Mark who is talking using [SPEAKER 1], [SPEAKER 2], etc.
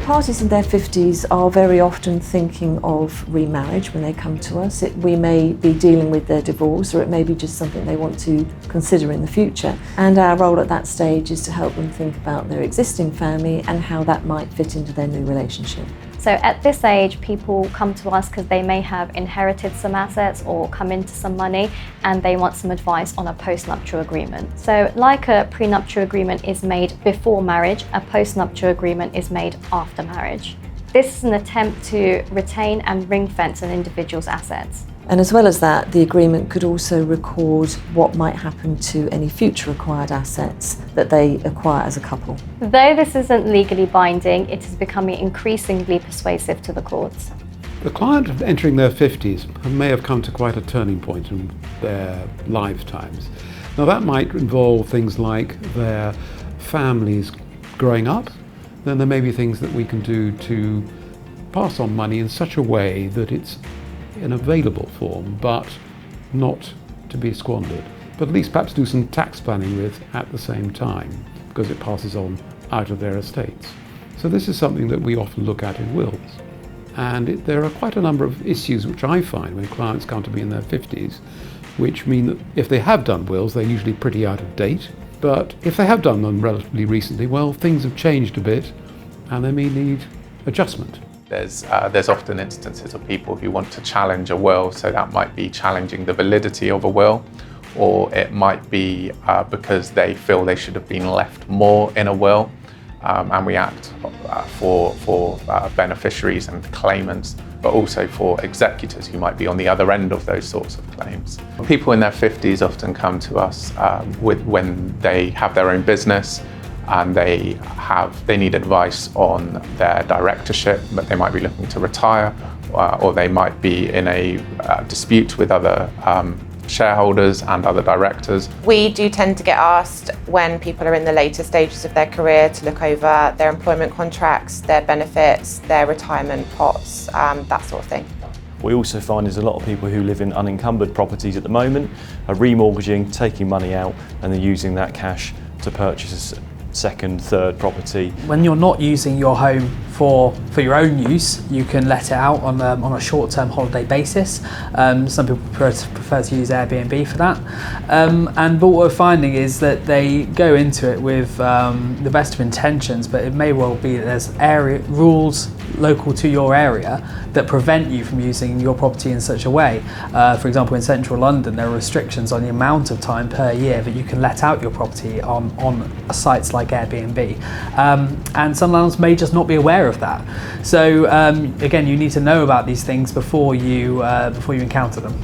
[SPEAKER 1] parties in their 50s are very often thinking of remarriage when they come to us. We may be dealing with their divorce, or it may be just something they want to consider in the future. And our role at that stage is to help them think about their existing family and how that might fit into their new relationship.
[SPEAKER 2] So at this age, people come to us because they may have inherited some assets or come into some money and they want some advice on a post-nuptial agreement. So like a prenuptial agreement is made before marriage, a post-nuptial agreement is made after marriage. This is an attempt to retain and ring-fence an individual's assets.
[SPEAKER 1] And as well as that, the agreement could also record what might happen to any future acquired assets that they acquire as a couple.
[SPEAKER 2] Though this isn't legally binding, it is becoming increasingly persuasive to the courts.
[SPEAKER 3] The client entering their 50s may have come to quite a turning point in their lifetimes. Now that might involve things like their families growing up. Then there may be things that we can do to pass on money in such a way that it's in available form, but not to be squandered. But at least perhaps do some tax planning with at the same time, because it passes on out of their estates. So this is something that we often look at in wills. And there are quite a number of issues which I find when clients come to me in their 50s, which mean that if they have done wills, they're usually pretty out of date. But if they have done them relatively recently, well, things have changed a bit and they may need adjustment.
[SPEAKER 4] There's often instances of people who want to challenge a will, so that might be challenging the validity of a will, or it might be because they feel they should have been left more in a will, and we act for beneficiaries and claimants, but also for executors who might be on the other end of those sorts of claims. People in their 50s often come to us when they have their own business, and they need advice on their directorship, but they might be looking to retire, or they might be in a dispute with other shareholders and other directors.
[SPEAKER 5] We do tend to get asked when people are in the later stages of their career to look over their employment contracts, their benefits, their retirement pots, that sort of thing.
[SPEAKER 6] We also find there's a lot of people who live in unencumbered properties at the moment, are remortgaging, taking money out, and then using that cash to purchase a second, third property.
[SPEAKER 7] When you're not using your home for your own use, you can let it out on a short-term holiday basis. Some people prefer to use Airbnb for that. But what we're finding is that they go into it with the best of intentions, but it may well be that there's rules local to your area that prevent you from using your property in such a way. For example, in central London, there are restrictions on the amount of time per year that you can let out your property on sites like Airbnb. And some landlords may just not be aware of that. So again, you need to know about these things before you encounter them.